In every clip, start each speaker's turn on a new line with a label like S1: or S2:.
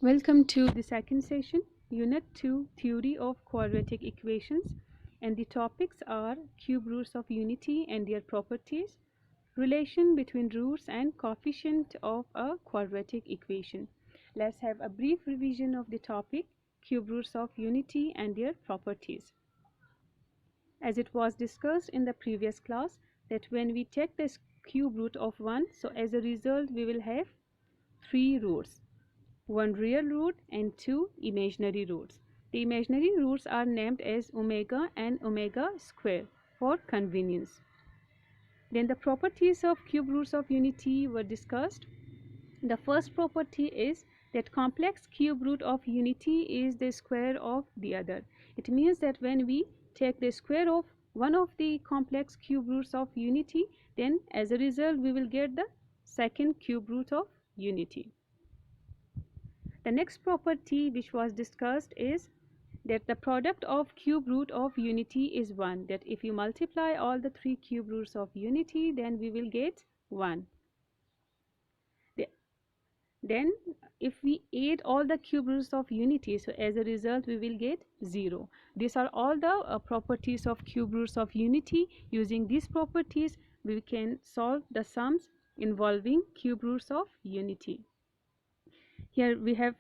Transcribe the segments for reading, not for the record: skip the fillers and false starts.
S1: Welcome to the second session, Unit 2, Theory of Quadratic Equations, and the topics are cube roots of unity and their properties, relation between roots and coefficient of a quadratic equation. Let's have a brief revision of the topic, cube roots of unity and their properties. As it was discussed in the previous class, that when we take the cube root of 1, so as a result we will have 3 roots. One real root and 2 imaginary roots. The imaginary roots are named as omega and omega square for convenience. Then the properties of cube roots of unity were discussed. The first property is that complex cube root of unity is the square of the other. It means that when we take the square of one of the complex cube roots of unity, then as a result we will get the second cube root of unity. The next property which was discussed is that the product of cube root of unity is 1. That if you multiply all the 3 cube roots of unity, then we will get 1. Then if we add all the cube roots of unity, so as a result we will get 0. These are all the properties of cube roots of unity. Using these properties we can solve the sums involving cube roots of unity. Here we have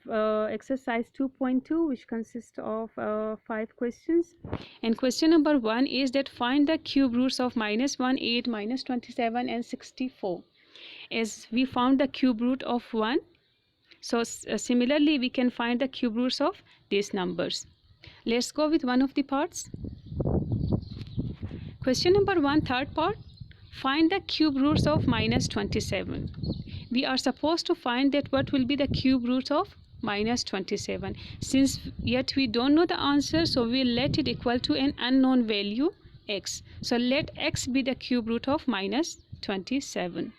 S1: exercise 2.2, which consists of 5 questions, and question number 1 is that find the cube roots of -1, 8, -27 and 64. As we found the cube root of 1, so similarly we can find the cube roots of these numbers. Let's go with one of the parts. Question number 1, third part, find the cube roots of -27. We are supposed to find that what will be the cube root of -27. Since yet we don't know the answer, so we'll let it equal to an unknown value x. So let x be the cube root of -27.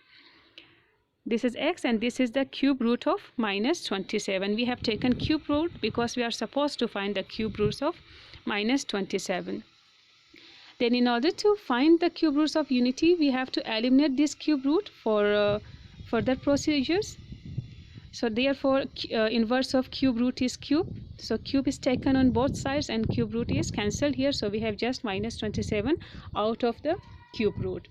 S1: This is x and this is the cube root of -27. We have taken cube root because we are supposed to find the cube roots of -27. Then in order to find the cube roots of unity, we have to eliminate this cube root for further procedures. So therefore inverse of cube root is cube, so cube is taken on both sides and cube root is cancelled here, so we have just -27 out of the cube root.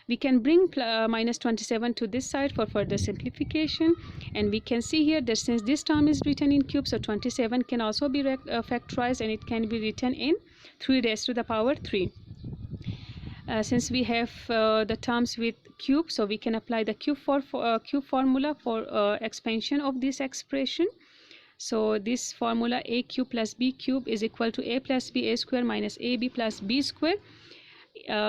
S1: We can bring -27 to this side for further simplification, and we can see here that since this term is written in cube, so 27 can also be factorized and it can be written in 3 raised to the power 3. Since we have the terms with cube, so we can apply the cube formula for expansion of this expression. So this formula a cube plus b cube is equal to a plus b a square minus ab plus b square.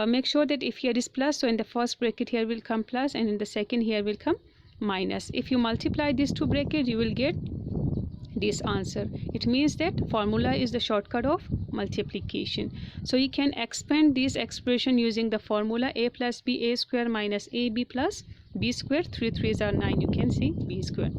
S1: Make sure that if here is plus, so in the first bracket here will come plus and in the second here will come minus. If you multiply these two brackets, you will get this answer. It means that formula is the shortcut of multiplication. So you can expand this expression using the formula a plus b a square minus ab plus b square. 3 3s are 9, you can see b square.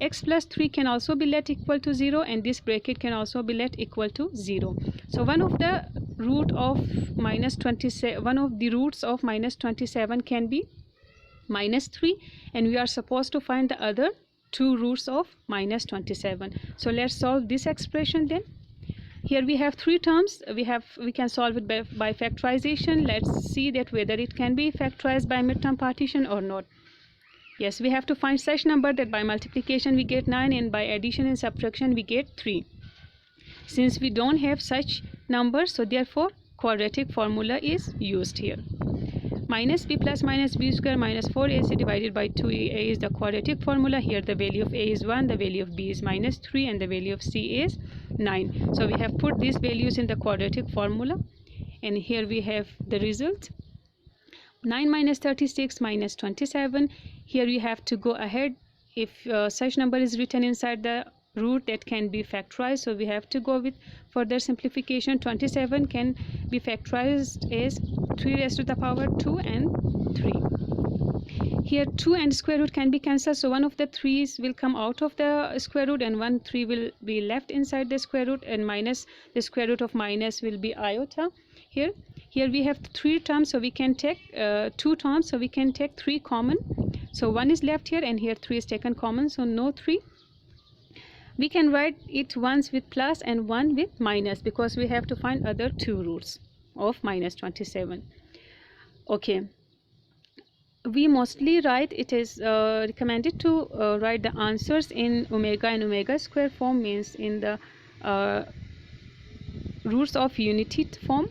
S1: X plus 3 can also be let equal to 0 and this bracket can also be let equal to 0. So one of the root of -27, one of the roots of -27 can be -3, and we are supposed to find the other 2 roots of -27. So let's solve this expression then. Here we have 3 terms. We can solve it by factorization. Let's see that whether it can be factorized by midterm partition or not. Yes, we have to find such number that by multiplication we get 9 and by addition and subtraction we get 3. Since we don't have such numbers, so therefore quadratic formula is used here. Minus b plus minus b square minus 4ac divided by 2a is the quadratic formula. Here the value of a is 1, the value of b is -3 and the value of c is 9. So we have put these values in the quadratic formula and here we have the result. 9 minus 36 minus 27. Here you have to go ahead. If such number is written inside the root, that can be factorized, so we have to go with further simplification. 27 can be factorized as 3 raised to the power 2 and 3. Here 2 and square root can be cancelled, so one of the 3's will come out of the square root and 1 3 will be left inside the square root, and minus the square root of minus will be iota. Here we have 3 terms, so we can take 2 terms, so we can take 3 common. So 1 is left here and here 3 is taken common, so no 3. We can write it once with plus and one with minus, because we have to find other two roots of minus 27. Okay, we mostly write, it is recommended to write the answers in omega and omega square form, means in the roots of unity form.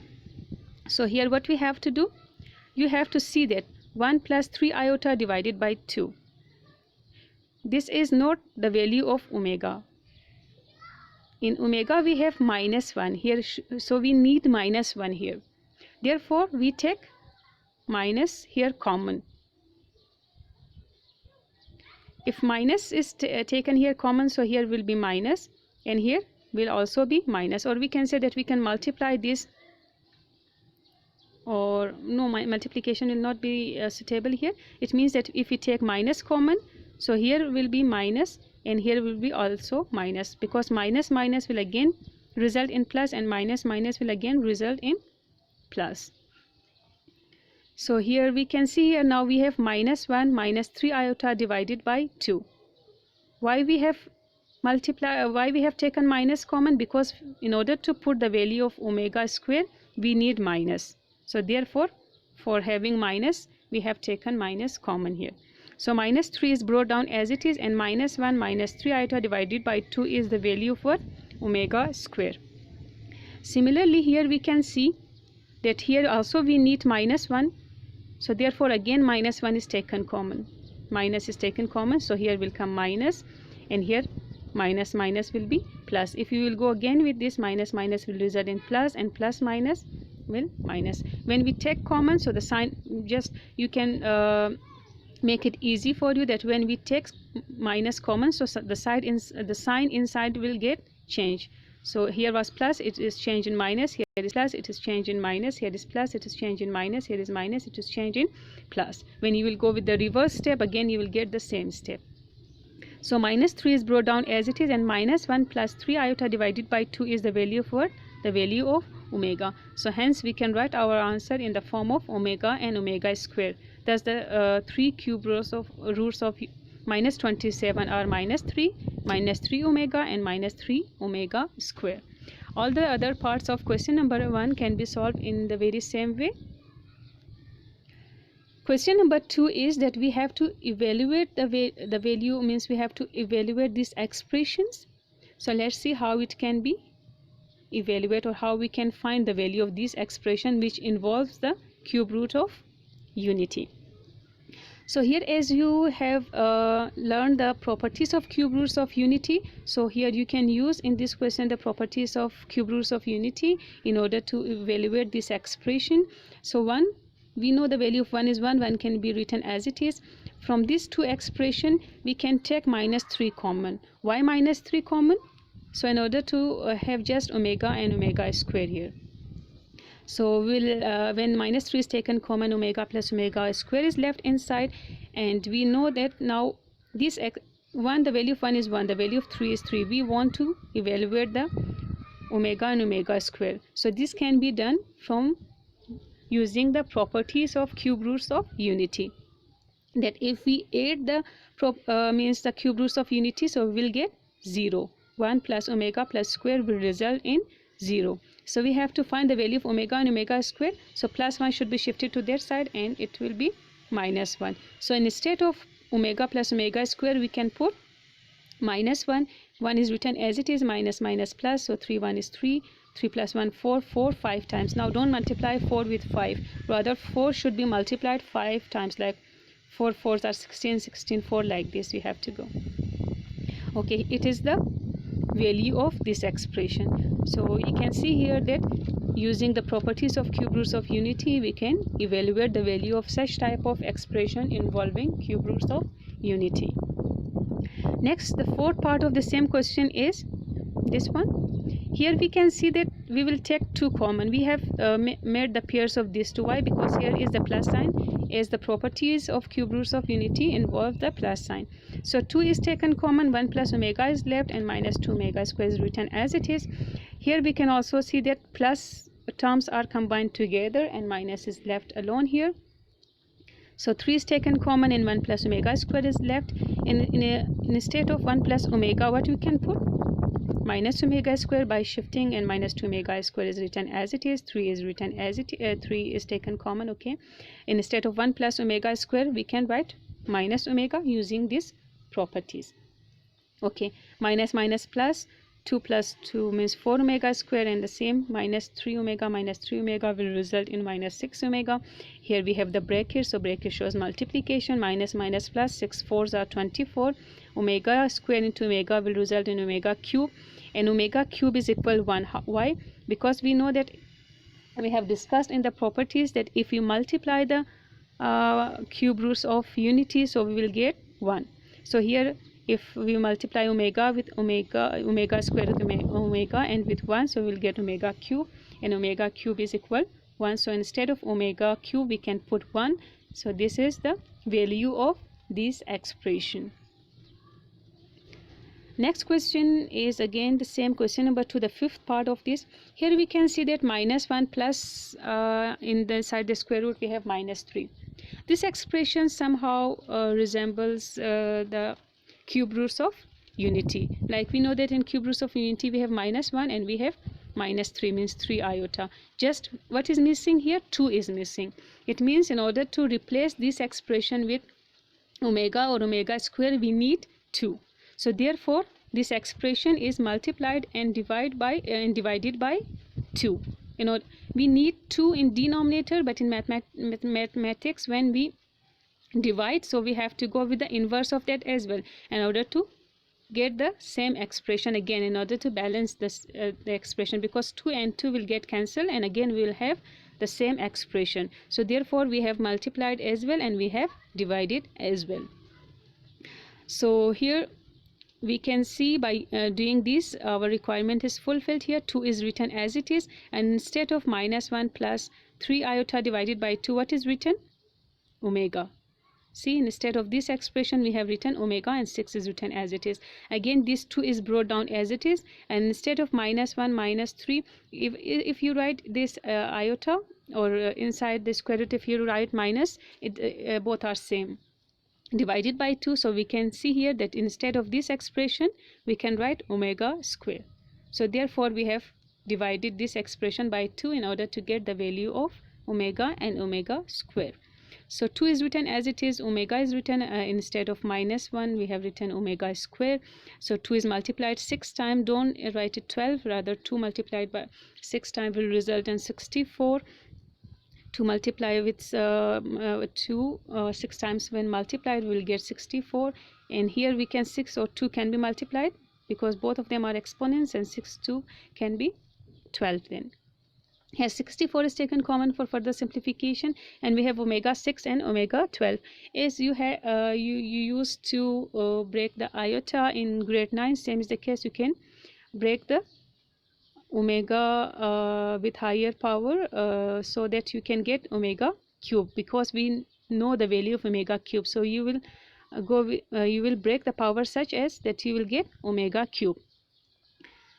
S1: So here what we have to do, you have to see that 1 plus 3 iota divided by 2, this is not the value of omega. In omega we have minus 1 here, so we need minus 1 here. Therefore we take minus here common. If minus is taken here common, so here will be minus and here will also be minus, or we can say that we can multiply this, or no, my multiplication will not be suitable here. It means that if we take minus common, so here will be minus and here will be also minus, because minus minus will again result in plus and minus minus will again result in plus. So here we can see here now we have minus 1 minus 3 iota divided by 2. Why we have taken minus common? Because in order to put the value of omega square we need minus. So therefore for having minus we have taken minus common here. So minus 3 is brought down as it is, and minus 1 minus 3 iota divided by 2 is the value for omega square. Similarly here we can see that here also we need minus 1. So therefore again minus 1 is taken common. Minus is taken common, so here will come minus and here minus minus will be plus. If you will go again with this, minus minus will result in plus and plus minus will minus. When we take common, so the sign, just you can make it easy for you that when we take minus common, so the sign inside will get changed. So here was plus, it is changed in minus, here is plus, it is changed in minus, here is plus, it is changed in minus, here is minus, it is changed in plus. When you will go with the reverse step, again you will get the same step. So minus 3 is brought down as it is, and minus 1 plus 3 iota divided by 2 is the value for the value of omega. So hence we can write our answer in the form of omega and omega square. Thus the 3 cube roots of minus 27 are minus 3, minus 3 omega and minus 3 omega square. All the other parts of question number 1 can be solved in the very same way. Question number 2 is that we have to evaluate the value, means we have to evaluate these expressions. So let's see how it can be evaluated, or how we can find the value of this expression which involves the cube root of unity. So here, as you have learned the properties of cube roots of unity, so here you can use in this question the properties of cube roots of unity in order to evaluate this expression. So 1, we know the value of 1 is 1, 1 can be written as it is. From these two expression we can take minus 3 common. Why minus 3 common? So in order to have just omega and omega square here. So when minus 3 is taken common, omega plus omega square is left inside, and we know that now this 1, the value of 1 is 1, the value of 3 is 3. We want to evaluate the omega and omega square. So this can be done from using the properties of cube roots of unity. That if we add the means the cube roots of unity, so we will get 0. 1 plus omega plus square will result in 0. So we have to find the value of omega and omega square. So plus 1 should be shifted to their side and it will be minus 1. So instead of omega plus omega square we can put minus 1. 1 is written as it is, minus minus plus, so 3 1 is 3, 3 plus 1 4, 4 5 times. Now don't multiply 4 with 5, rather 4 should be multiplied 5 times, like 4 4s are 16, 16 4, like this we have to go. Okay, it is the value of this expression. So you can see here that using the properties of cube roots of unity we can evaluate the value of such type of expression involving cube roots of unity. Next, the fourth part of the same question is this one. Here we can see that we will take 2 common. We have made the pairs of these two. Why? Because here is the plus sign, as the properties of cube roots of unity involve the plus sign. So 2 is taken common, 1 plus omega is left, and minus 2 omega square is written as it is. Here we can also see that plus terms are combined together and minus is left alone here. So 3 is taken common and 1 plus omega square is left. In a state of 1 plus omega, what we can put? Minus omega square by shifting, and minus 2 omega square is written as it is. 3 is written as it 3 is taken common. Okay, in a state of 1 plus omega square, we can write minus omega using these properties. Okay, minus minus plus, 2 plus 2 means 4 omega square, and the same minus 3 omega will result in minus 6 omega. Here we have the bracket, so bracket shows multiplication. Minus minus plus, 6 4s are 24. Omega square into omega will result in omega cube, and omega cube is equal 1. Why? Because we know that we have discussed in the properties that if you multiply the cube roots of unity, so we will get 1. So here, if we multiply omega with omega square with omega and with 1, so we will get omega cube, and omega cube is equal 1. So instead of omega cube, we can put 1. So this is the value of this expression. Next question is again the same question, but to the fifth part of this. Here we can see that minus 1 plus in the side the square root we have minus 3. This expression somehow resembles the cube roots of unity. Like we know that in cube roots of unity we have minus 1 and we have minus 3, means 3 iota. Just what is missing here? 2 is missing. It means in order to replace this expression with omega or omega square, we need 2. So therefore this expression is multiplied and divided by 2. You know, we need 2 in denominator, but in mathematics when we divide, so we have to go with the inverse of that as well in order to get the same expression again, in order to balance this the expression, because 2 and 2 will get cancelled and again we will have the same expression. So therefore we have multiplied as well and we have divided as well. So here we can see by doing this, our requirement is fulfilled. Here 2 is written as it is, and instead of minus 1 plus 3 iota divided by 2, what is written? Omega. See, instead of this expression we have written omega, and 6 is written as it is. Again this 2 is brought down as it is, and instead of minus 1 minus 3, if you write this iota or inside the square root, if you write minus, both are same, divided by 2. So we can see here that instead of this expression we can write omega square. So therefore we have divided this expression by 2 in order to get the value of omega and omega square. So 2 is written as it is, omega is written instead of minus 1 we have written omega square. So 2 is multiplied 6 times, don't write it 12, rather 2 multiplied by 6 times will result in 64. To multiply with 2 6 times when multiplied we will get 64, and here we can 6 or 2 can be multiplied because both of them are exponents, and 6 2 can be 12. Then here 64 is taken common for further simplification, and we have omega 6 and omega 12. As you have you used to break the iota in grade 9, same is the case, you can break the omega with higher power so that you can get omega cube, because we know the value of omega cube. So you will you will break the power such as that you will get omega cube.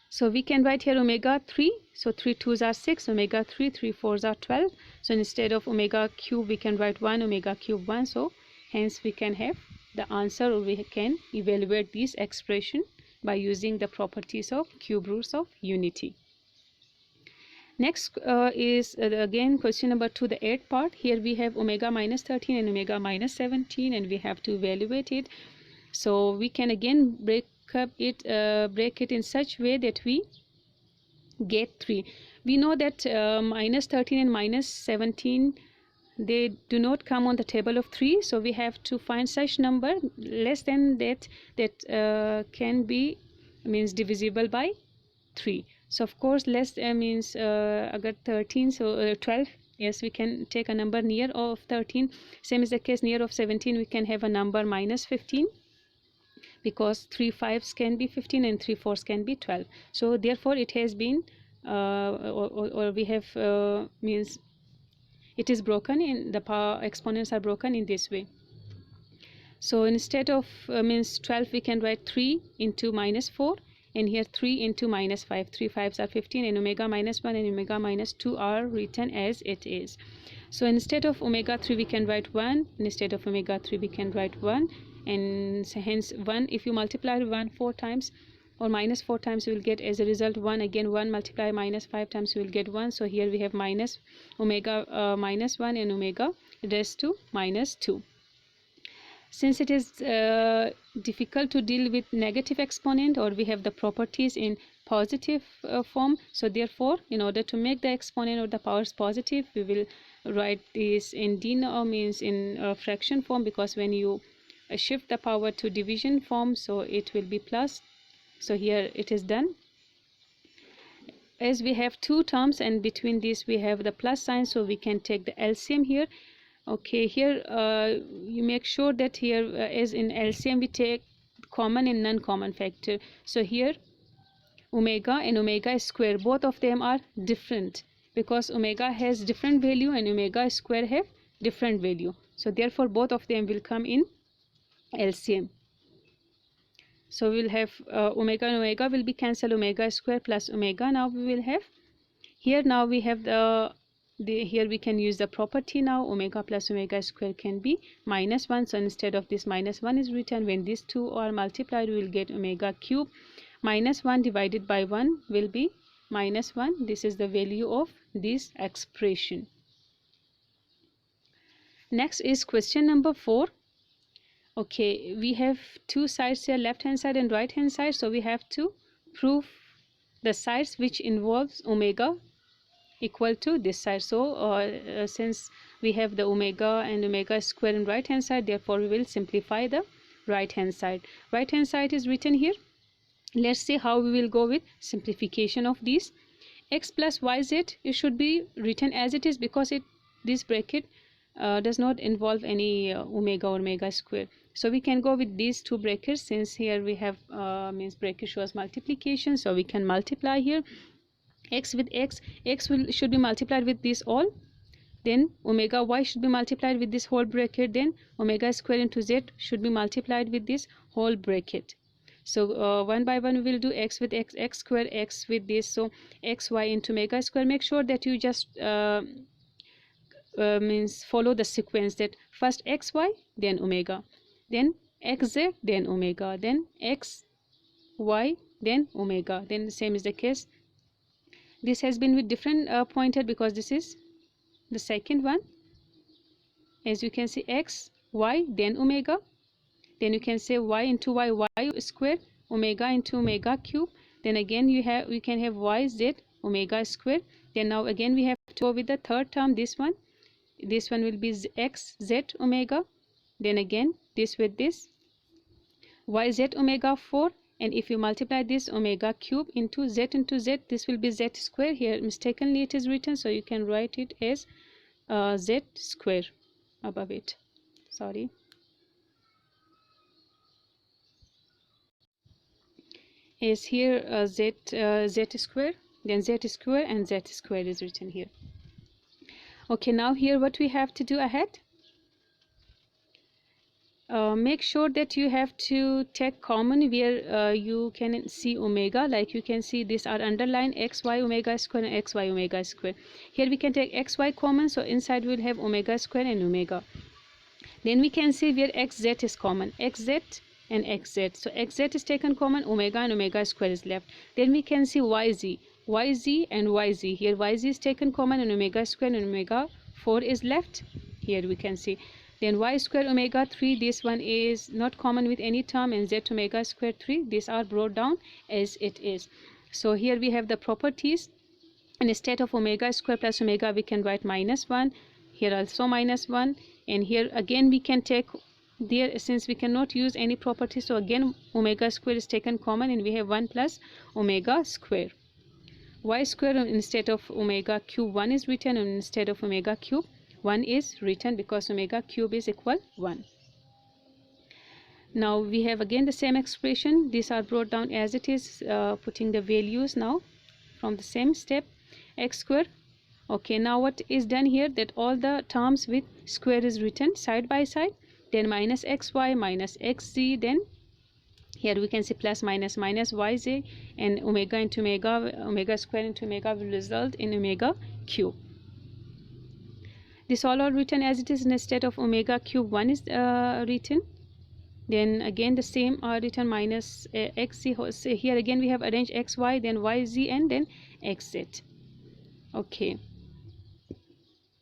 S1: So we can write here omega 3, so 3 2s are 6, omega 3 3 4s are 12. So instead of omega cube we can write 1 omega cube 1. So hence we can have the answer, or we can evaluate this expression by using the properties of cube roots of unity. Next is again question number 2, the 8th part. Here we have omega minus 13 and omega minus 17, and we have to evaluate it. So we can again break it in such way that we get 3. We know that minus 13 and minus 17, they do not come on the table of 3, so we have to find such number less than that can be means divisible by 3. So of course less means agar 13, so 12, yes, we can take a number near of 13. Same is the case near of 17, we can have a number minus 15, because 3 5s can be 15 and 3 4s can be 12. So therefore it has been or we have means it is broken in the power exponents are broken in this way. So instead of means 12, we can write 3 into minus 4, and here 3 into minus 5. 3 5s are 15, and omega minus 1 and omega minus 2 are written as it is. So instead of omega 3 we can write 1, instead of omega 3 we can write 1, and hence 1, if you multiply 1 4 times or minus 4 times, you will get as a result 1. Again 1 multiply minus 5 times, you will get 1. So here we have minus omega minus 1 and omega raised to minus 2. Since it is difficult to deal with negative exponent, or we have the properties in positive form, so therefore in order to make the exponent or the powers positive, we will write this in means in fraction form, because when you shift the power to division form, so it will be plus. So here it is done. As we have two terms and between these we have the plus sign, so we can take the LCM here. Okay, here you make sure that here as in LCM we take common and non-common factor. So here omega and omega square, both of them are different, because omega has different value and omega square have different value. So therefore both of them will come in LCM. So we will have omega and omega will be cancelled, omega square plus omega. Now we will have here, now we have here we can use the property. Now omega plus omega square can be minus 1. So instead of this minus 1 is written, when these two are multiplied, we will get omega cube. Minus 1 divided by 1 will be minus 1. This is the value of this expression. Next is question number 4. Okay, we have two sides here, left hand side and right hand side. So we have to prove the sides which involves omega equal to this side. So since we have the omega and omega square in right hand side, therefore we will simplify the right hand side. Right hand side is written here. Let's see how we will go with simplification of these. X plus yz, it should be written as it is, because this bracket does not involve any omega or omega square. So we can go with these two brackets, since here we have means bracket shows multiplication, so we can multiply here. X with x, should be multiplied with this all, then omega y should be multiplied with this whole bracket, then omega square into z should be multiplied with this whole bracket. So one by one we will do x with x, x square, x with this, so x y into omega square. Make sure that you just means follow the sequence, that first x y, then omega, then x z, then omega, then x y, then omega. Then the same is the case. This has been with different pointer, because this is the second one. As you can see, x y, then omega, then you can say y into y, y square, omega into omega cube, then again you can have y z omega square. Then now again we have to go with the third term, this one will be x z omega, then again this with this y z omega 4, and if you multiply this omega cube into z, this will be z square. Here mistakenly it is written, so you can write it as z square above it, sorry. Is here z square, then z square, and z square is written here. Okay, now here what we have to do ahead, make sure that you have to take common where you can see omega, like you can see these are underlined, x y omega square and x y omega square. Here we can take x y common, so inside we will have omega square and omega. Then we can see where x z is common, x z and x z. So x z is taken common, omega and omega square is left. Then we can see y z and y z. Here y z is taken common and omega square and omega 4 is left. Here we can see. Then y square omega 3, this one is not common with any term, and z omega square 3, these are brought down as it is. So here we have the properties. Instead of omega square plus omega, we can write minus 1. Here also minus 1. And here again we can take there, since we cannot use any property, so again omega square is taken common, and we have 1 plus omega square. Y square instead of omega cube 1 is written, and instead of omega cube 1 is written, because omega cube is equal 1. Now we have again the same expression. These are brought down as it is, putting the values now from the same step, x square. Okay, now what is done here, that all the terms with square is written side by side, then minus xy minus xz, then here we can see plus minus minus yz, and omega into omega square into omega will result in omega cube. This all are written as it is. Instead of omega cube 1 is written. Then again the same are written minus xz. So here again we have arranged xy, then yz, and then xz. Okay,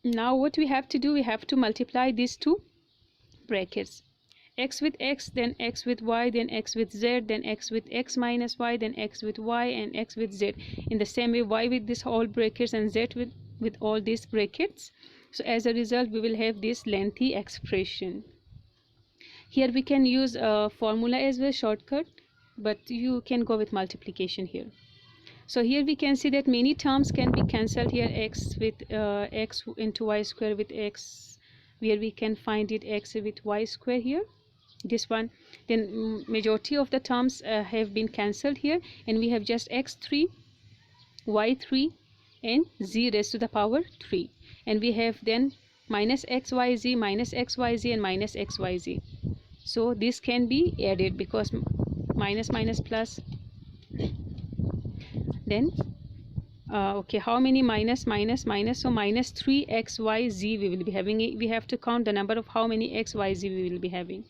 S1: now what we have to do, we have to multiply these two brackets, x with x, then x with y, then x with z, then x with x minus y, then x with y, and x with z. In the same way, y with this whole brackets and z with all these brackets. So as a result we will have this lengthy expression. Here we can use a formula as well, shortcut, but you can go with multiplication here. So here we can see that many terms can be cancelled here, x with x into y square with x, where we can find it x with y square here, this one. Then majority of the terms have been cancelled here, and we have just x3, y3, and z raised to the power 3, and we have then minus xyz, minus xyz, and minus xyz. So this can be added because minus minus plus. Then okay, how many minus minus minus? So minus 3xyz we will be having. We have to count the number of how many xyz we will be having.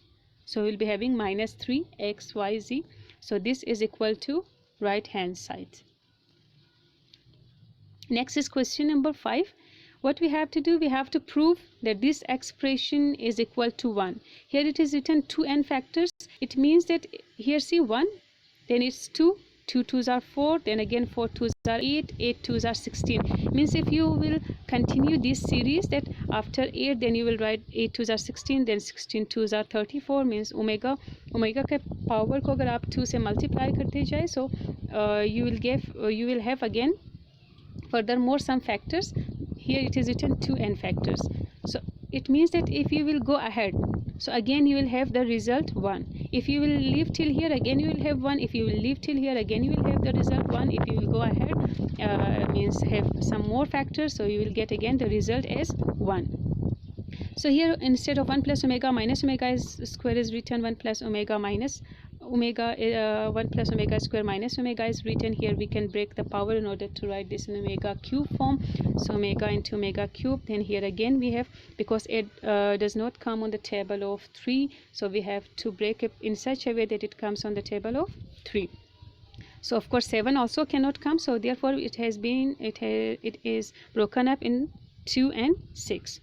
S1: So we will be having minus 3xyz. So this is equal to right hand side. Next is question number 5. What we have to do, we have to prove that this expression is equal to 1. Here it is written 2n factors. It means that here see 1, then it's 2, 2 2s are 4, then again 4 2s are 8, 8 2s are 16. Means if you will continue this series, that after 8 then you will write 8 2s are 16, then 16 2s are 34. Means omega के power को अगर आप 2 से multiply करते जाए, so you will have again furthermore some factors. Here it is written 2n factors. So it means that if you will go ahead, so again you will have the result 1. If you will leave till here, again you will have 1. If you will leave till here, again you will have the result 1. If you will go ahead, means have some more factors, so you will get again the result as 1. So here instead of 1 plus omega minus omega square is written 1 plus omega minus omega 1 plus omega square minus omega is written. Here we can break the power in order to write this in omega cube form. So omega into omega cube. Then here again we have, because it does not come on the table of 3, so we have to break it in such a way that it comes on the table of 3. So of course 7 also cannot come, so therefore it is broken up in 2 and 6.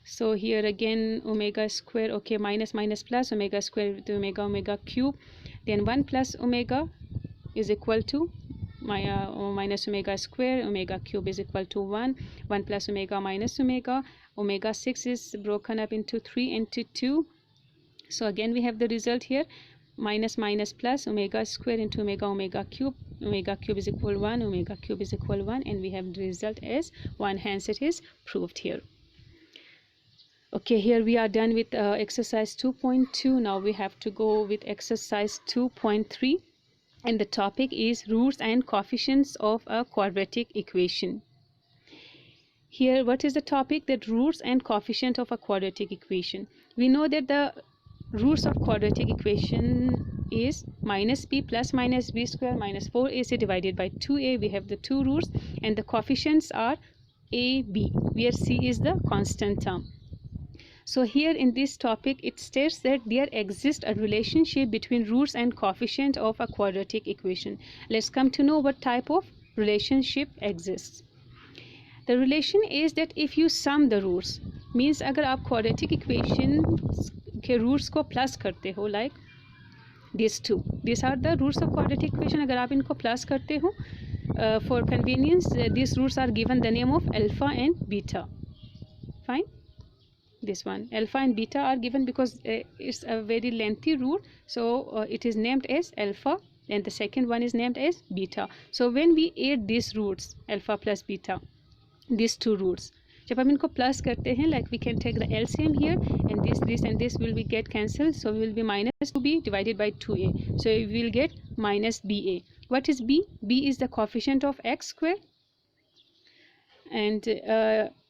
S1: So here again omega square, okay, minus minus plus omega square with omega cube, then 1 plus omega is equal to minus omega square, omega cube is equal to 1 plus omega minus omega 6 is broken up into 3 and 2. So again we have the result here, minus minus plus omega square into omega cube is equal to 1, omega cube is equal to 1, and we have the result as 1. Hence it is proved here. Okay, here we are done with exercise 2.2. Now we have to go with exercise 2.3, and the topic is roots and coefficients of a quadratic equation. Here what is the topic? That roots and coefficient of a quadratic equation. We know that the roots of quadratic equation is minus b plus minus b square minus 4ac divided by 2a. We have the two roots, and the coefficients are a, b, where c is the constant term. So here in this topic it states that there exists a relationship between roots and coefficient of a quadratic equation. Let's come to know what type of relationship exists. The relation is that if you sum the roots, means अगर आप quadratic equation के roots को plus करते हो, like these two, these are the roots of quadratic equation. अगर आप इनको plus करते हो, for convenience these roots are given the name of alpha and beta. Fine. This one alpha and beta are given because it's a very lengthy root, so it is named as alpha, and the second one is named as beta. So when we add these roots, alpha plus beta, these two roots, जब हम इनको plus करते हैं, like we can take the LCM here, and this and this will be get cancelled, so we will be minus 2b divided by 2a, so we will get minus ba. What is b? B is the coefficient of x square, and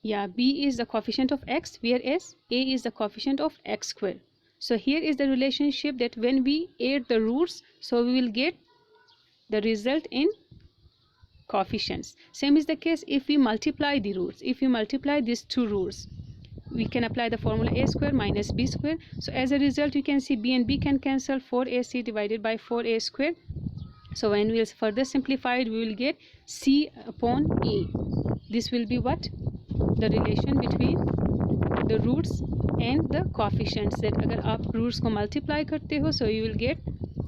S1: yeah, b is the coefficient of x, whereas a is the coefficient of x square. So here is the relationship that when we add the roots, so we will get the result in coefficients. Same is the case if we multiply the roots. If we multiply these two roots, we can apply the formula a square minus b square. So as a result, you can see b and b can cancel, 4ac divided by 4a square. So when we will further simplify it, we will get c upon a. This will be what? The relation between the roots and the coefficients, that अगर आप roots को multiply करते हो, so you will get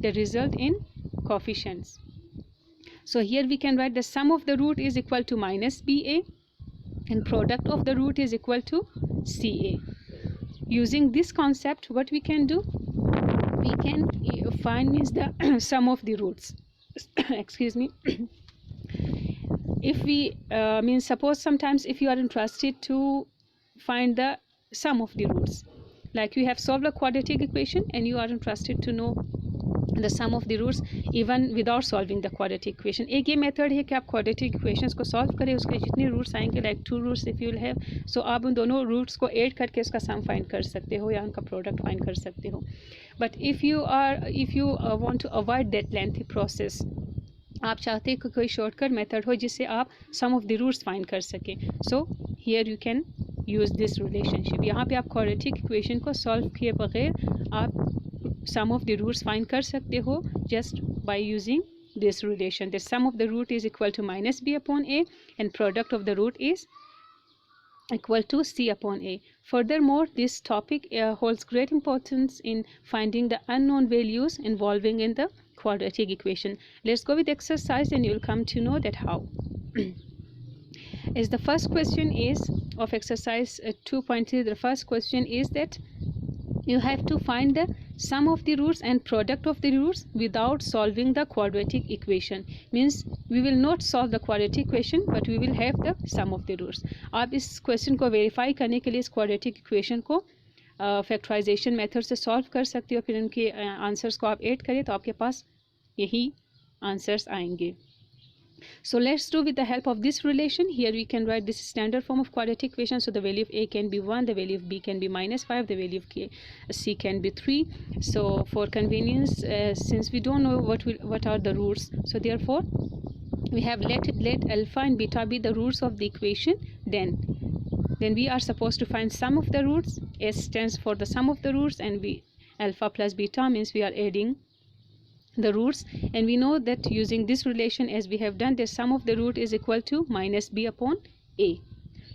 S1: the result in coefficients. So here we can write the sum of the root is equal to minus ba and product of the root is equal to ca. Using this concept, what we can do, we can find means the sum of the roots. Excuse me. If we suppose sometimes if you are interested to find the sum of the roots, like you have solved a quadratic equation and you are interested to know the sum of the roots even without solving the quadratic equation. एक ये method है कि आप quadratic equations को solve करें, उसके जितने roots आएंगे, like 2 roots if you will have, so आप उन दोनों roots को add करके उसका sum find कर सकते हो या उनका product find कर सकते हो. But if you want to avoid that lengthy process, आप चाहते हैं कि कोई शॉर्टकट मेथड हो जिससे आप सम ऑफ द रूट्स फाइंड कर सकें, so here you can use this relationship. यहाँ पे आप क्वाड्रेटिक इक्वेशन को सॉल्व किए बगैर आप सम ऑफ द रूट्स फाइंड कर सकते हो just by using this relation. The sum of the root is equal to minus b upon a and product of the root is equal to c upon a. Furthermore, this topic holds great importance in finding the unknown values involving in the quadratic equation. Let's go with exercise and you'll come to know that how. As the first question is of exercise 2.3, the first question is that you have to find the sum of the roots and product of the roots without solving the quadratic equation. Means we will not solve the quadratic equation but we will have the sum of the roots. आप इस question को verify करने के लिए इस quadratic equation को factorization method से solve कर सकते हो, फिर उनके answers को आप add करें तो आपके पास यही answers आएंगे. So let's do with the help of this relation. Here we can write this standard form of quadratic equation. So the value of a can be 1, the value of b can be minus 5, the value of c can be 3. So for convenience, since we don't know what are the roots, so therefore we have let alpha and beta be the roots of the equation. Then we are supposed to find sum of the roots. S stands for the sum of the roots, and alpha plus beta means we are adding the roots, and we know that using this relation as we have done, the sum of the root is equal to minus b upon a.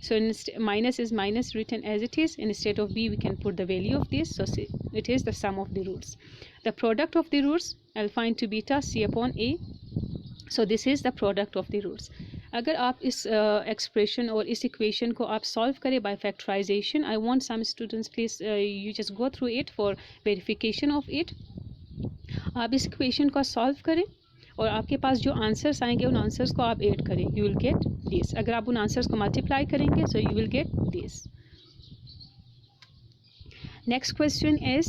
S1: So minus is minus written as it is. Instead of b we can put the value of this, so it is the sum of the roots. The product of the roots, alpha into beta, c upon a. So this is the product of the roots. अगर आप इस expression और इस equation को आप solve करें by factorization, I want some students please you just go through it for verification of it. आप इस इक्वेशन को सॉल्व करें और आपके पास जो आंसर्स आएंगे उन आंसर्स को आप ऐड करें, यू विल गेट दिस. अगर आप उन आंसर्स को मल्टीप्लाई करेंगे so you will get this. Next question is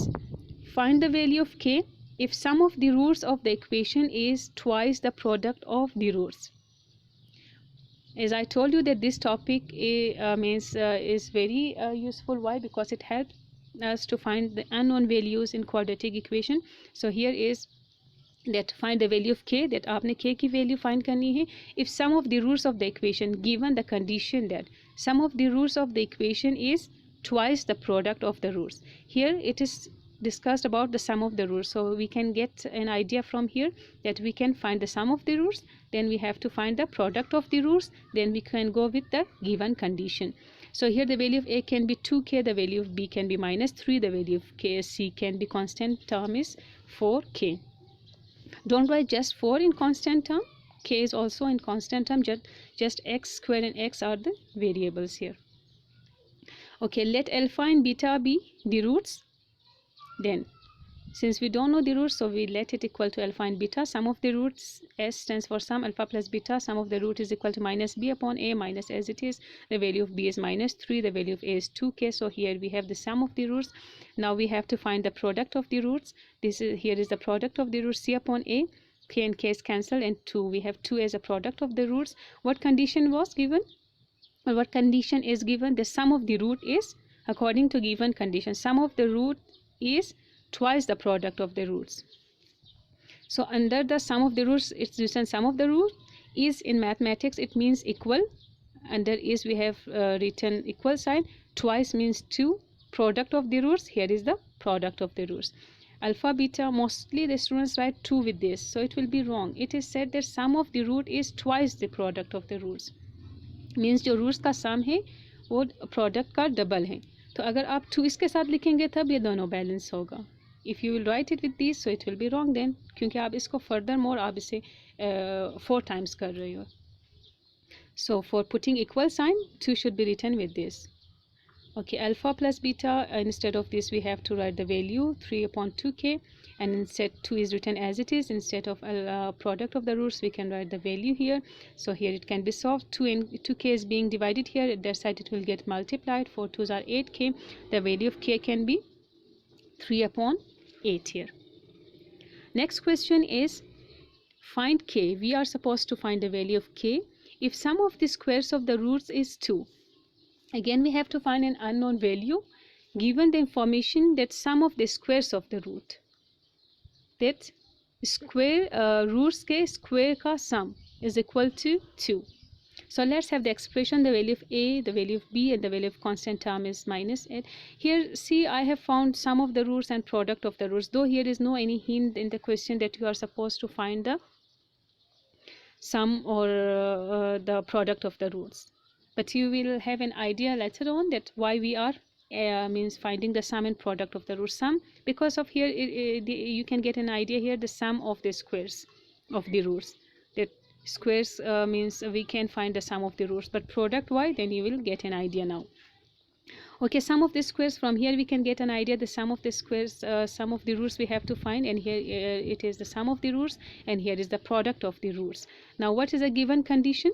S1: find the value of k if sum of the roots of the equation is twice the product of the roots. As I told you that this topic is very useful. Why? Because it helps us to find the unknown values in quadratic equation. So here is that find the value of k, that आपने k की value find करनी है if sum of the roots of the equation, given the condition that sum of the roots of the equation is twice the product of the roots. Here it is discussed about the sum of the roots, so we can get an idea from here that we can find the sum of the roots, then we have to find the product of the roots, then we can go with the given condition. So here the value of a can be 2k, the value of b can be minus 3, the value of c can be constant term is 4k. Don't write just 4 in constant term, k is also in constant term, just x square and x are the variables here. Okay, let alpha and beta be the roots. Then since we don't know the roots, so we let it equal to alpha and beta. Sum of the roots, s stands for sum, alpha plus beta, sum of the root is equal to minus b upon a, minus as it is, the value of b is minus 3, the value of a is 2k. So here we have the sum of the roots. Now we have to find the product of the roots. Here is the product of the roots, c upon a, k and k is cancelled, and 2, we have 2 as a product of the roots. What condition was given? Well, what condition is given? The sum of the root is, according to given condition, sum of the root is twice the product of the roots. So under the sum of the roots, it's written sum of the root is, in mathematics it means equal. Under is we have written equal sign. twice means 2, product of the roots, here is the product of the roots. Alpha beta, mostly the students write 2 with this, so it will be wrong. It is said that sum of the root is twice the product of the roots, means जो roots का सम है वो product का double है. तो अगर आप 2 इसके साथ लिखेंगे तब ये दोनों बैलेंस होगा. If you will write it with this so it will be wrong then, क्योंकि आप इसको फर्दर मोर आप इसे 4 टाइम्स कर रहे हो. So for putting equal sign, 2 should be written with this. Okay, alpha plus beta, instead of this we have to write the value 3 upon 2k, and instead 2 is written as it is. Instead of product of the roots we can write the value here. So here it can be solved. 2 and 2k is being divided here, at that side it will get multiplied. 4 2s are 8k. The value of k can be 3 upon 8 here. Next question is find k. We are supposed to find the value of k if sum of the squares of the roots is 2. Again we have to find an unknown value given the information that sum of the squares of the root, that square roots ke square ka sum is equal to 2. So let's have the expression, the value of a, the value of b, and the value of constant term is minus 8. Here see I have found sum of the roots and product of the roots, though here is no any hint in the question that you are supposed to find the sum or the product of the roots, but you will have an idea later on that why we are means finding the sum and product of the root. Sum, because of here you can get an idea here, the sum of the squares of the roots, that squares means we can find the sum of the roots, but product why, then you will get an idea now. Okay, sum of the squares, from here we can get an idea the sum of the squares, sum of the roots we have to find, and here it is the sum of the roots, and here is the product of the roots. Now what is a given condition?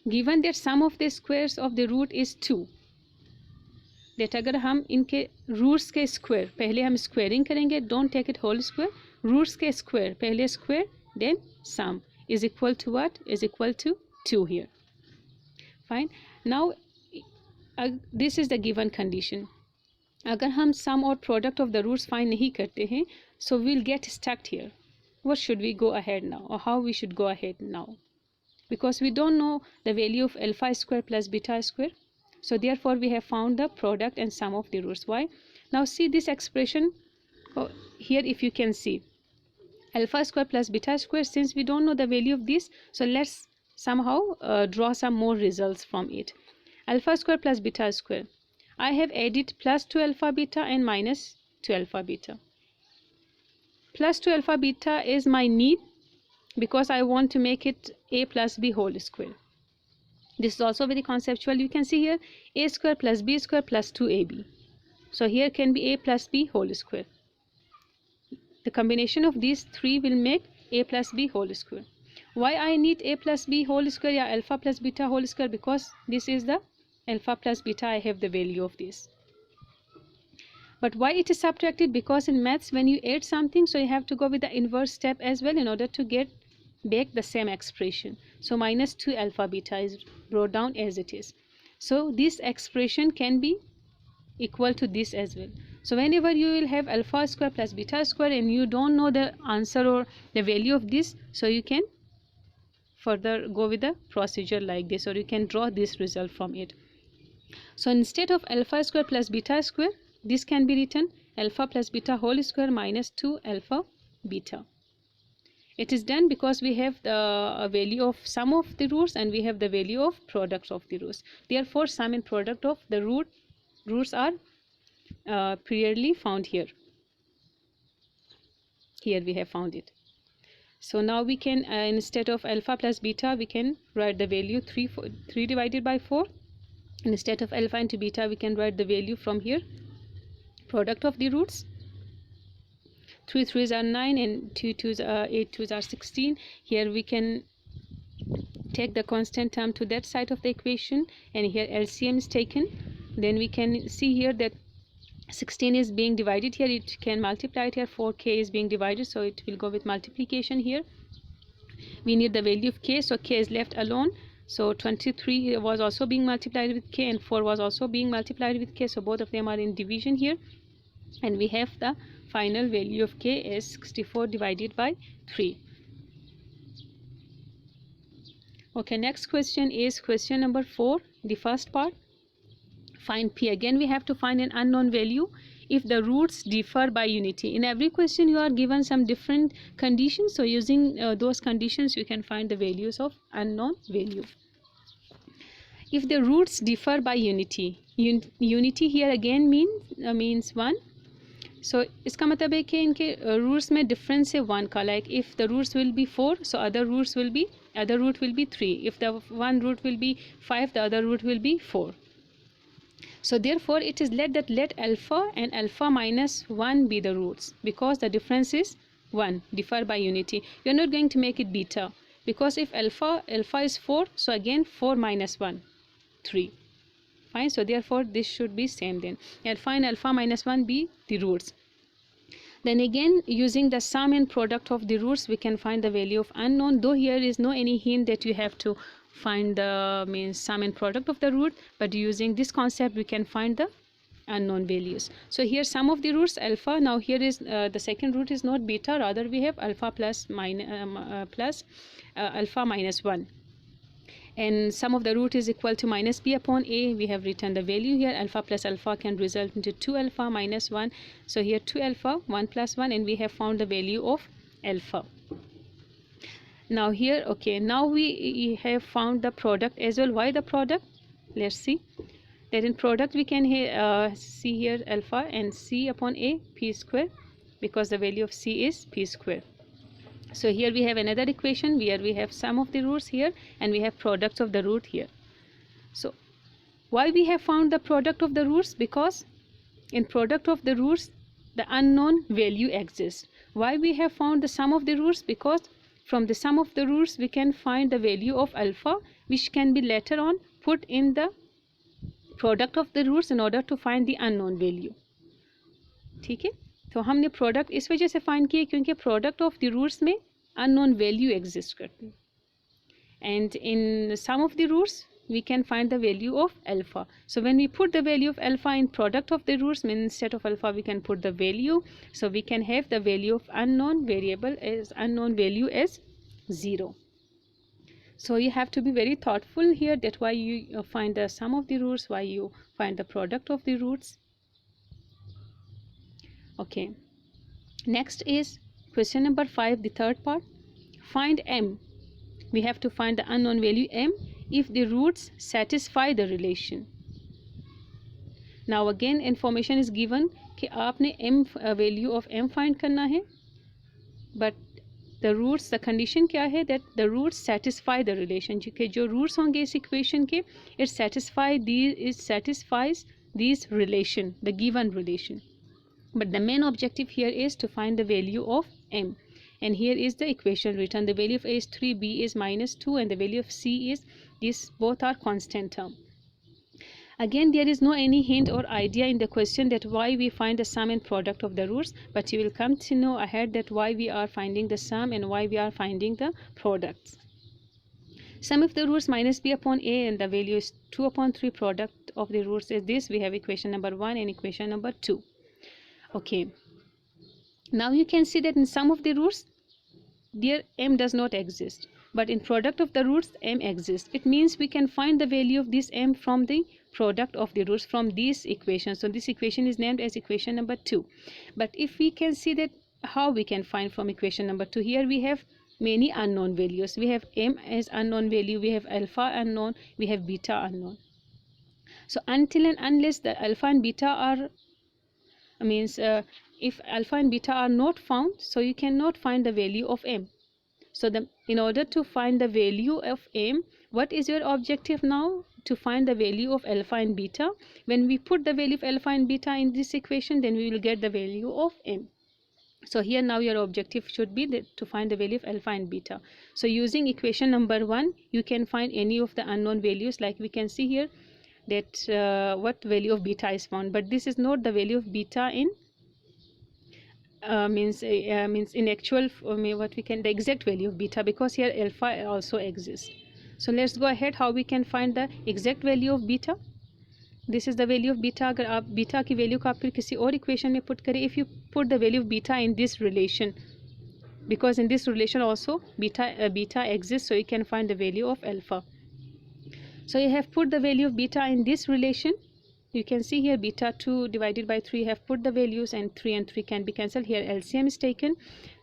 S1: Given that sum of the squares of the root is 2, that अगर हम इनके roots के square, पहले हम squaring करेंगे, don't take it whole square, roots के square पहले square then sum is equal to what? Is equal to 2 here. Fine. Now this is the given condition. अगर हम sum or product of the roots find नहीं करते हैं, so we'll get stuck here. What should we go ahead now, or how we should go ahead now? Because we don't know the value of alpha square plus beta square, so therefore we have found the product and sum of the roots. Why? Now see this expression here, if you can see alpha square plus beta square, since we don't know the value of this, so let's somehow draw some more results from it. Alpha square plus beta square, I have added plus 2 alpha beta and minus 2 alpha beta. Plus 2 alpha beta is my need because I want to make it a plus b whole square. This is also very conceptual. You can see here a square plus b square plus 2ab. So here can be a plus b whole square. The combination of these three will make a plus b whole square. Why I need a plus b whole square, yeah, alpha plus beta whole square? Because this is the alpha plus beta, I have the value of this. But why it is subtracted? Because in maths when you add something, so you have to go with the inverse step as well in order to get back the same expression. So minus 2 alpha beta is brought down as it is. So this expression can be equal to this as well. So whenever you will have alpha square plus beta square and you don't know the answer or the value of this, so you can further go with the procedure like this, or you can draw this result from it. So instead of alpha square plus beta square, this can be written alpha plus beta whole square minus 2 alpha beta. It is done because we have the value of sum of the roots and we have the value of product of the roots. Therefore sum and product of the roots are clearly found here. Here we have found it. So now we can instead of alpha plus beta, we can write the value 3 divided by 4. Instead of alpha into beta, we can write the value from here, product of the roots. 3 3s are 9 and 2 2s are 8 2s are 16. Here we can take the constant term to that side of the equation, and here LCM is taken. Then we can see here that 16 is being divided here, it can multiply it here. 4k is being divided, so it will go with multiplication here. We need the value of k, so k is left alone. So 23 was also being multiplied with k and 4 was also being multiplied with k, so both of them are in division here, and we have the final value of k is 64 divided by 3. Okay, next question is question number 4, the first part. Find p. Again we have to find an unknown value if the roots differ by unity. In every question you are given some different conditions, so using those conditions you can find the values of unknown value. If the roots differ by unity, unity here again means 1. So इसका मतलब है कि इनके roots में difference है 1 का. Like if the roots will be 4, so other root will be 3. If the one root will be 5, the other root will be 4. So therefore it is let alpha and alpha minus 1 be the roots, because the difference is 1, differ by unity. You are not going to make it beta, because if alpha is 4, so again 4 minus 1, 3. Fine. So therefore this should be same then. And find alpha minus 1 be the roots. Then again using the sum and product of the roots we can find the value of unknown, though here is no any hint that you have to find the sum and product of the root, but using this concept we can find the unknown values. So here sum of the roots alpha. Now here is the second root is not beta, rather we have alpha plus alpha minus 1, and sum of the root is equal to minus b upon a. We have written the value here. Alpha plus alpha can result into 2 alpha minus 1. So here 2 alpha 1 plus 1, and we have found the value of alpha. Now here, okay, now we have found the product as well. Why the product? Let's see that in product we can see here alpha and c upon a p square, because the value of c is p square. So here we have another equation where we have sum of the roots here and we have products of the root here. So why we have found the product of the roots? Because in product of the roots the unknown value exists. Why we have found the sum of the roots? Because from the sum of the roots we can find the value of alpha, which can be later on put in the product of the roots in order to find the unknown value. ठीक है, तो हमने product इस वजह से find किया क्योंकि product of the roots में अननोन वैल्यू एग्जिस्ट करती है, and in sum of the roots we can find the value of alpha. So when we put the value of alpha in product of the roots, means instead of alpha we can put the value, so we can have the value of unknown variable as unknown value as 0. So you have to be very thoughtful here, that why you find the sum of the roots, why you find the product of the roots. Okay, next is question number 5, the third part. Find m. We have to find the unknown value m if the roots satisfy the relation. Now again information is given कि आपने m value of m find करना है, but the roots, the condition क्या है, that the roots satisfy the relation. कि जो roots होंगे इस equation के, it satisfies these relation, the given relation. But the main objective here is to find the value of m. And here is the equation written. The value of a is 3, b is minus 2, and the value of c is, these both are constant term. Again, there is no any hint or idea in the question that why we find the sum and product of the roots, but you will come to know ahead that why we are finding the sum and why we are finding the products. Sum of the roots minus b upon a, and the value is 2 upon 3. Product of the roots is this. We have equation number 1 and equation number 2. Okay, now you can see that in sum of the roots there m does not exist, but in product of the roots m exists. It means we can find the value of this m from the product of the roots from this equation. So this equation is named as equation number 2. But if we can see that how we can find from equation number 2, here we have many unknown values. We have m as unknown value, we have alpha unknown, we have beta unknown. So until and unless the alpha and beta are if alpha and beta are not found, so you cannot find the value of m. So in order to find the value of m, what is your objective now? To find the value of alpha and beta. When we put the value of alpha and beta in this equation, then we will get the value of m. So here now your objective should be to find the value of alpha and beta. So using equation number 1, you can find any of the unknown values. Like we can see here that what value of beta is found, but this is not the value of beta in means in actual what we can, the exact value of beta, because here alpha also exists. So let's go ahead how we can find the exact value of beta. This is the value of beta. अगर आप beta की value को आप फिर किसी और equation में put करें, if you put the value of beta in this relation, because in this relation also beta exists, so you can find the value of alpha. So you have put the value of beta in this relation, You can see here beta 2 divided by 3 have put the values, and 3 can be cancelled. Here LCM is taken.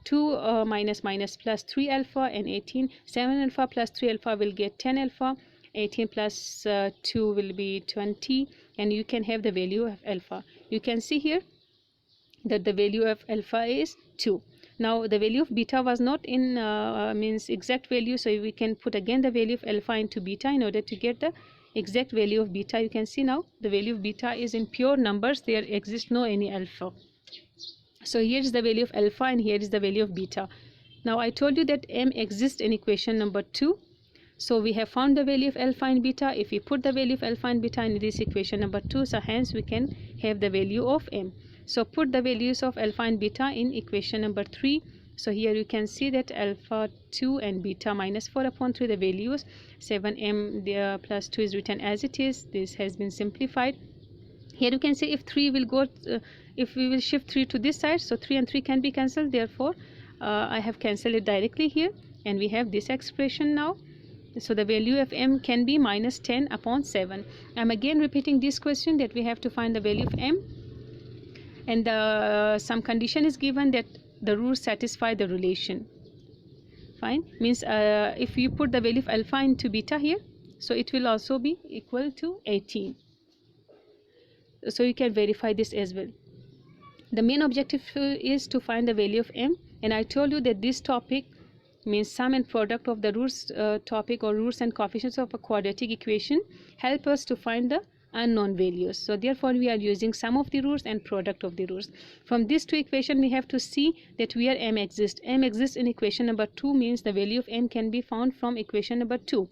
S1: 2 minus minus plus 3 alpha and 18. 7 alpha plus 3 alpha will get 10 alpha. 18 plus 2 will be 20, and you can have the value of alpha. You can see here that the value of alpha is 2. Now the value of beta was not in means exact value, so we can put again the value of alpha into beta in order to get the exact value of beta. You can see now the value of beta is in pure numbers. There exists no any alpha. So here is the value of alpha and here is the value of beta. Now I told you that m exists in equation number 2. So we have found the value of alpha and beta. If we put the value of alpha and beta in this equation number 2, so hence we can have the value of m. So put the values of alpha and beta in equation number 3. So here you can see that alpha 2 and beta minus 4 upon 3, the values 7m there plus 2 is written as it is. This has been simplified. Here you can see if 3 will go, if we will shift 3 to this side, so 3 and 3 can be cancelled. Therefore, I have cancelled it directly here, and we have this expression now. So the value of m can be minus 10 upon 7. I'm again repeating this question that we have to find the value of m, and some condition is given that the roots satisfy the relation. Fine, means if you put the value of alpha into beta here, so it will also be equal to 18. So you can verify this as well. The main objective is to find the value of m, and I told you that this topic means sum and product of the roots topic, or roots and coefficients of a quadratic equation, help us to find the unknown values. So therefore we are using sum of the roots and product of the roots. From these two equations we have to see that where m exists. M exists in equation number 2, means the value of m can be found from equation number 2.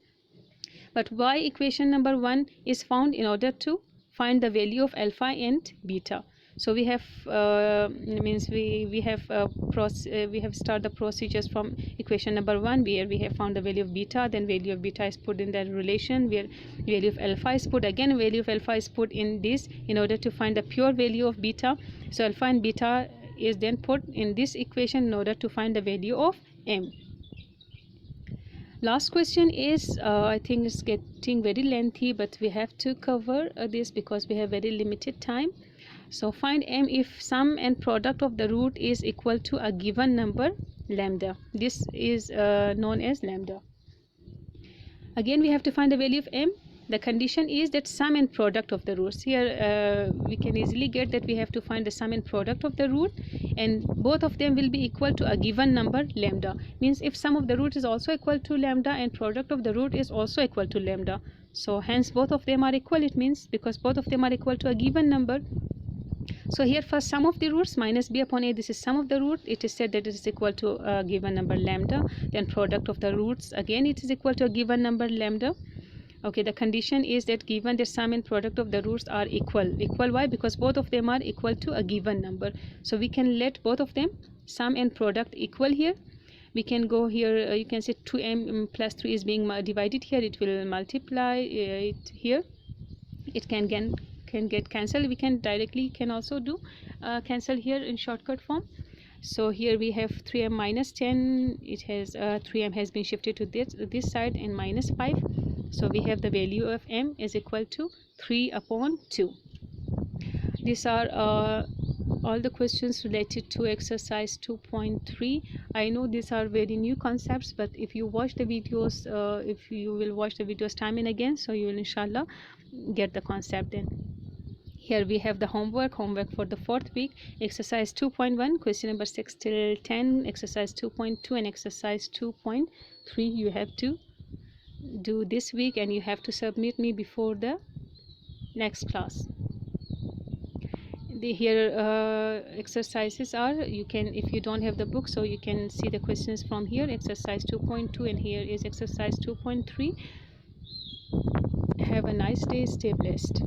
S1: But why equation number 1 is found? In order to find the value of alpha and beta. So we have means we have start the procedures from equation number 1, where we have found the value of beta, then value of beta is put in the relation, where value of alpha is put, again value of alpha is put in this in order to find the pure value of beta. So alpha and beta is then put in this equation in order to find the value of m. Last question is I think it's getting very lengthy, but we have to cover this because we have very limited time. So find m if sum and product of the root is equal to a given number lambda. This is known as lambda. Again we have to find the value of m. The condition is that sum and product of the roots. Here we can easily get that we have to find the sum and product of the root, and both of them will be equal to a given number lambda. Means if sum of the root is also equal to lambda and product of the root is also equal to lambda, so hence both of them are equal. It means because both of them are equal to a given number. So here first sum of the roots minus b upon a, this is sum of the root. It is said that it is equal to a given number lambda. Then product of the roots, again it is equal to a given number lambda. Okay, the condition is that given that sum and product of the roots are equal. Equal why? Because both of them are equal to a given number. So we can let both of them sum and product equal here. We can go here, you can say 2m plus 3 is being divided here. It will multiply it here. It can get cancelled. We can directly also do cancel here in shortcut form. So here we have 3m minus 10. It has 3m has been shifted to this side, and minus 5. So we have the value of m is equal to 3 upon 2. These are all the questions related to exercise 2.3. I know these are very new concepts, but if you watch the videos, if you will watch the videos time and again, so you will inshallah get the concept then. Here we have the homework for the 4th week, exercise 2.1, question number 6 till 10, exercise 2.2 and exercise 2.3 you have to do this week, and you have to submit me before the next class. Here exercises are, you can, if you don't have the book, so you can see the questions from here, exercise 2.2, and here is exercise 2.3. Have a nice day, stay blessed.